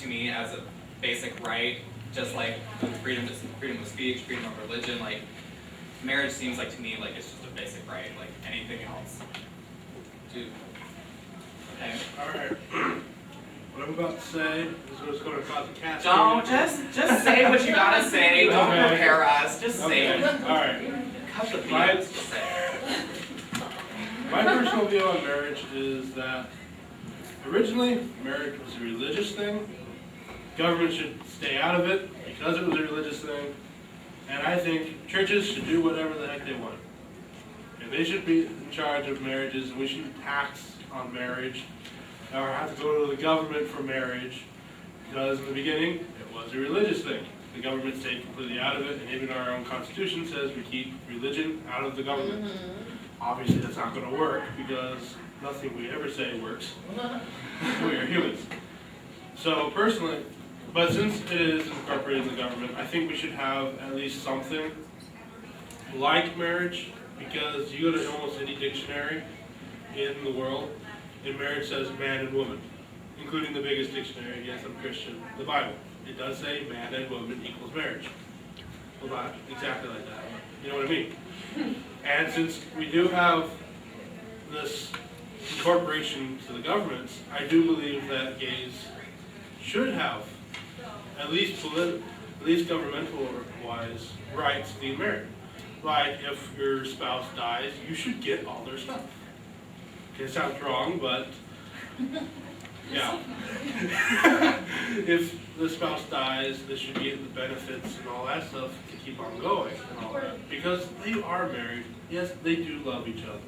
to me as a basic right, just like freedom of speech, freedom of religion. Like marriage seems like to me like it's just a basic right, like anything else. Dude. Okay. All right. What I'm about to say is what's going to cause a cascade. Don't just say what you gotta say. Don't prepare us. Just say it. All right. Cut the BS. Just say it. My personal view on marriage is that originally marriage was a religious thing. Government should stay out of it because it was a religious thing. And I think churches should do whatever the heck they want. And they should be in charge of marriages, and we shouldn't tax on marriage or have to go to the government for marriage, because in the beginning it was a religious thing. The government stayed completely out of it, and even our own constitution says we keep religion out of the government. Obviously that's not going to work, because nothing we ever say works. We are humans. So personally, but since it is incorporated in the government, I think we should have at least something like marriage, because you go to almost any dictionary in the world, and marriage says man and woman, including the biggest dictionary, yes, I'm Christian, the Bible. It does say man and woman equals marriage. Well, not exactly like that. You know what I mean? And since we do have this incorporation to the governments, I do believe that gays should have at least governmental-wise rights to be married. Like if your spouse dies, you should get all their stuff. Okay, it sounds wrong, but yeah. If the spouse dies, they should get the benefits and all that stuff to keep on going and all that. Because they are married. Yes, they do love each other.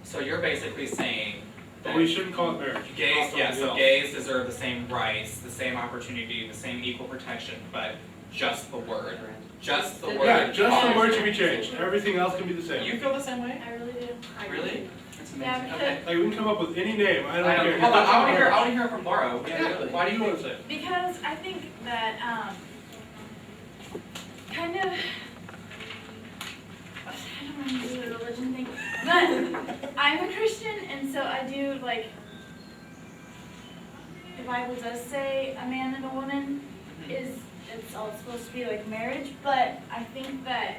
So you're basically saying but we shouldn't call it marriage. Gays, yeah, so gays deserve the same rights, the same opportunity, the same equal protection, but just the word. Just the word. Yeah, just the word should be changed. Everything else can be the same. You feel the same way? I really do. Really? That's amazing. Yeah, Okay. Like we can come up with any name. I don't care. Hold on, I want to hear it from Laura. Yeah, really. Why do you want to say it? Because I think that kind of, I don't want to do the religion thing, but I'm a Christian, and so I do like, the Bible does say a man and a woman it's all supposed to be like marriage, but I think that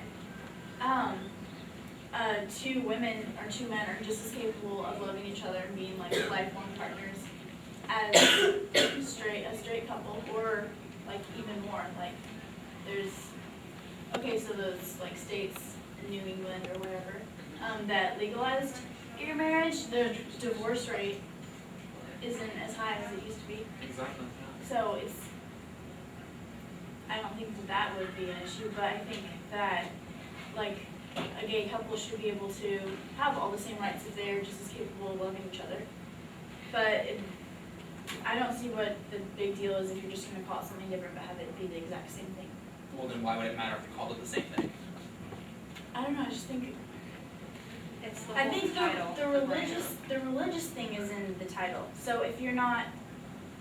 two women or two men are just as capable of loving each other and being like lifelong partners as a straight couple, or like even more. Like there's so those like states in New England or wherever that legalized gay marriage, the divorce rate isn't as high as it used to be. Exactly. So I don't think that would be an issue, but I think that like a gay couple should be able to have all the same rights if they're just as capable of loving each other. But I don't see what the big deal is if you're just going to call it something different but have it be the exact same thing. Well, then why would it matter if you called it the same thing? I don't know. I just think it's the I think title. the religious thing is in the title. So if you're not,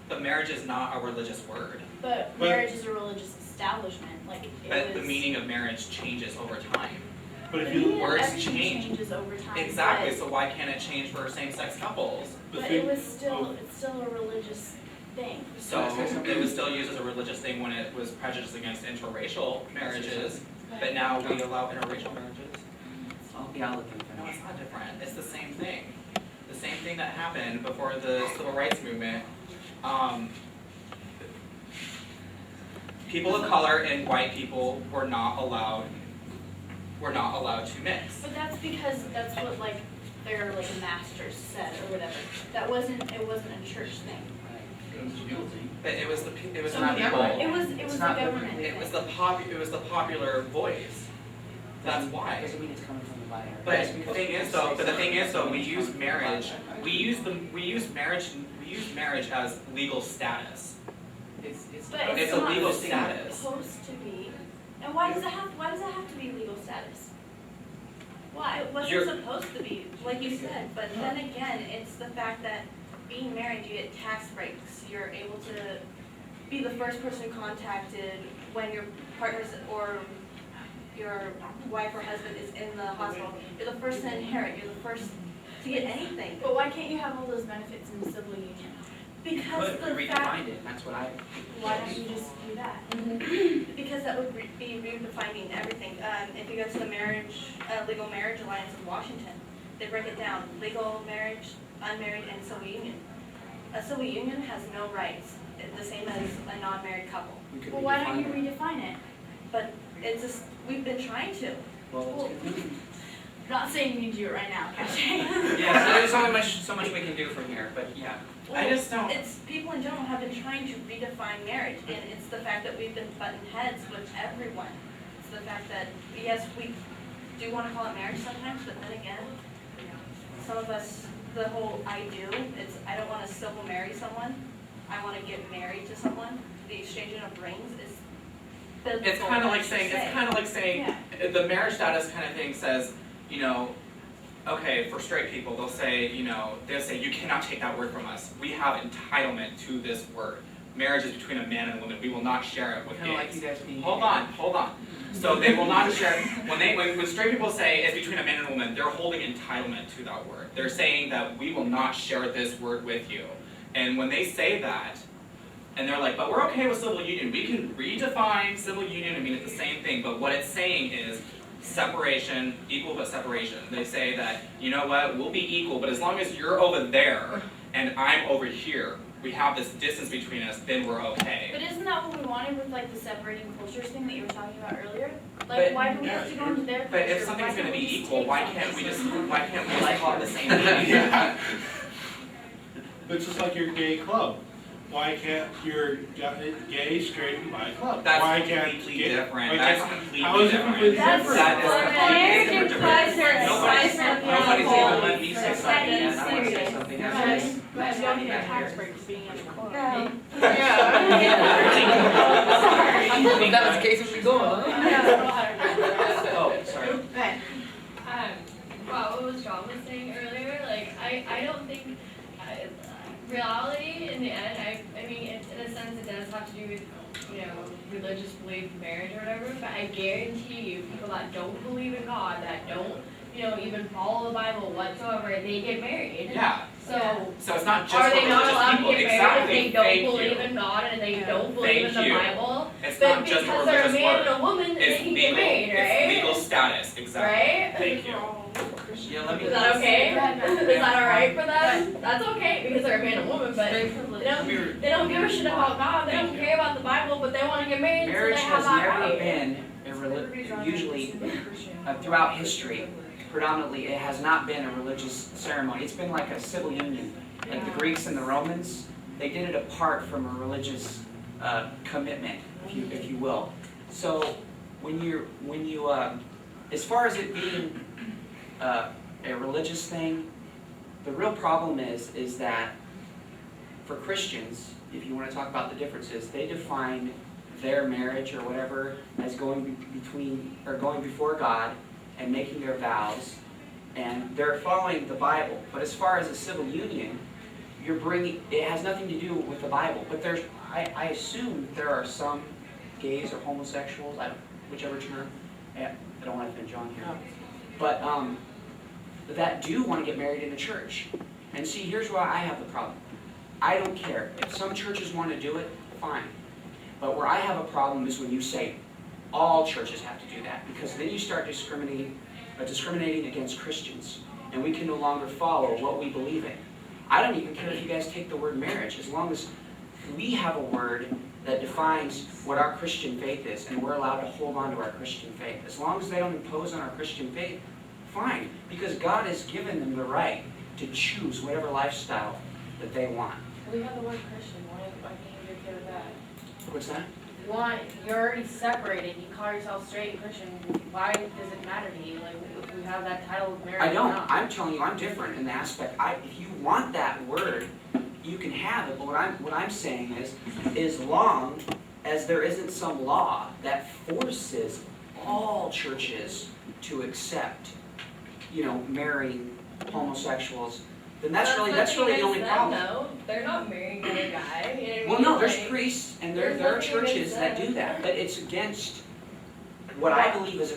But marriage is not a religious word. but marriage is a religious establishment. Like But the meaning of marriage changes over time. But if the meaning you of words everything change. changes over time. Exactly. But, So why can't it change for same-sex couples? but it was still it's still a religious thing. So it was still used as a religious thing when it was prejudiced against interracial marriages, but now we allow interracial marriages. No, it's not different. It's the same thing. The same thing that happened before the civil rights movement. People of color and white people were not allowed to mix. But that's because that's what like their like masters said or whatever. It wasn't a church thing. But it was So not people. It was the government. It was the popular voice. That's why. Doesn't mean it's coming from the Bible. But the thing is though, we use marriage as legal status. But It's it's a not legal status. supposed to be. And why does it have to be legal status? Why? It wasn't supposed to be. Like you said, but then again, it's the fact that being married, you get tax breaks. You're able to be the first person contacted when your partner's or your wife or husband is in the hospital. You're the first to inherit. You're the first to get anything. But why can't you have all those benefits in the civil union? Because But the we fact, redefined it, that's what I. Why don't you just do that? because that would be redefining everything. If you go to the Legal Marriage Alliance of Washington, they break it down, legal marriage, unmarried, and civil union. A civil union has no rights, the same as a non-married couple. We could Well, why don't you redefine it. redefine it? But it's just, we've been trying to. Well, it's I'm not saying you need to do it right now, Cache. yeah, so there's only so much we can do from here, but yeah. I just don't. It's, people in general have been trying to redefine marriage, and it's the fact that we've been butting heads with everyone. It's the fact that, yes, we do want to call it marriage sometimes, but then again, some of us, the whole I don't want to civil marry someone, I want to get married to someone. The exchanging of rings is biblical. It's kind of like as you saying, say. it's kind of like saying, the marriage status kind of thing says, you know, okay, for straight people, they'll say, you cannot take that word from us. We have entitlement to this word. Marriage is between a man and a woman. We will not share it with Kind of like gays. you guys being. Hold on. So they will not share, when straight people say it's between a man and a woman, they're holding entitlement to that word. They're saying that we will not share this word with you. And when they say that, and they're like, but we're okay with civil union, we can redefine civil union and mean it the same thing, but what it's saying is separation, equal but separation. They say that, you know what, we'll be equal, but as long as you're over there and I'm over here, we have this distance between us, then we're okay. But isn't that what we wanted with like the separating cultures thing that you were talking about earlier? But- Like, why do we have to go into their culture? But if something's Why gonna can't be we just equal, take why some? can't we just call it the same thing? Yeah. It's just like your gay club. Why can't your gay, straight, and bi club? That's Why can't completely gay- different. why That's can't- completely how is it different. completely That's different? That is American completely culture. different. Nobody's even let me say That's something. Yeah, I want to say serious. something. Guys, That's guys, not don't even get here. tax breaks being in the club. That was the case when we go on. Oh, sorry. Okay. Well, what was John was saying earlier, like, I don't think, reality in the end, I mean, in a sense, it does have to do with, religious belief, marriage or whatever, but I guarantee you, people that don't believe in God, that don't, even follow the Bible whatsoever, they get married. Yeah, So, so it's not just are for they not religious allowed people. to get married Exactly. if they don't Thank believe you. in God and they don't believe in the Thank you. Bible? It's But not just a because they're a religious man word. and a woman, they It's can legal. get married, It's right? legal status. Exactly. Right? Thank you. Yeah, let me. Is that okay? Go ahead, Matt. Is that alright for them? That's okay because they're a man and woman, but they don't give a shit about God, they don't care about the Bible, but they wanna get married, so Marriage they have has that never right. been usually throughout history, predominantly, it has not been a religious ceremony. It's been like a civil union. Like the Greeks and the Romans, they did it apart from a religious commitment, if you will. So when you as far as it being a religious thing, the real problem is that for Christians, if you want to talk about the differences, they define their marriage or whatever as going before God and making their vows, and they're following the Bible. But as far as a civil union, it has nothing to do with the Bible. But I assume there are some gays or homosexuals, whichever term, I don't want to offend John here, but that do want to get married in the church. And see, here's why I have the problem. I don't care. If some churches want to do it, fine. But where I have a problem is when you say all churches have to do that, because then you start discriminating against Christians, and we can no longer follow what we believe in. I don't even care if you guys take the word marriage, as long as we have a word that defines what our Christian faith is, and we're allowed to hold on to our Christian faith. As long as they don't impose on our Christian faith, fine, because God has given them the right to choose whatever lifestyle that they want. We have the word Christian, why can't you be okay with that? What's that? Why, you're already separated, you call yourself straight and Christian, why does it matter to you, like, if we have that title of marriage I or don't. not? I'm telling you, I'm different in the aspect. If you want that word, you can have it. But what I'm saying is, as long as there isn't some law that forces all churches to accept, marrying homosexuals, then that's really the only problem. No, they're not marrying another guy, you know what I mean? Well, no, there's Like, priests and there's there are nothing churches against that them. do that, but it's against what I believe is a